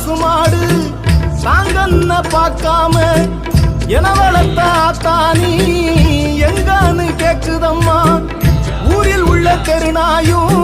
பசுமாடு சாங்கன்ன பார்க்காம என வளர்த்த ஆத்தானி எங்கான்னு கேக்குதம்மா ஊரில் உள்ள தெருநாயும்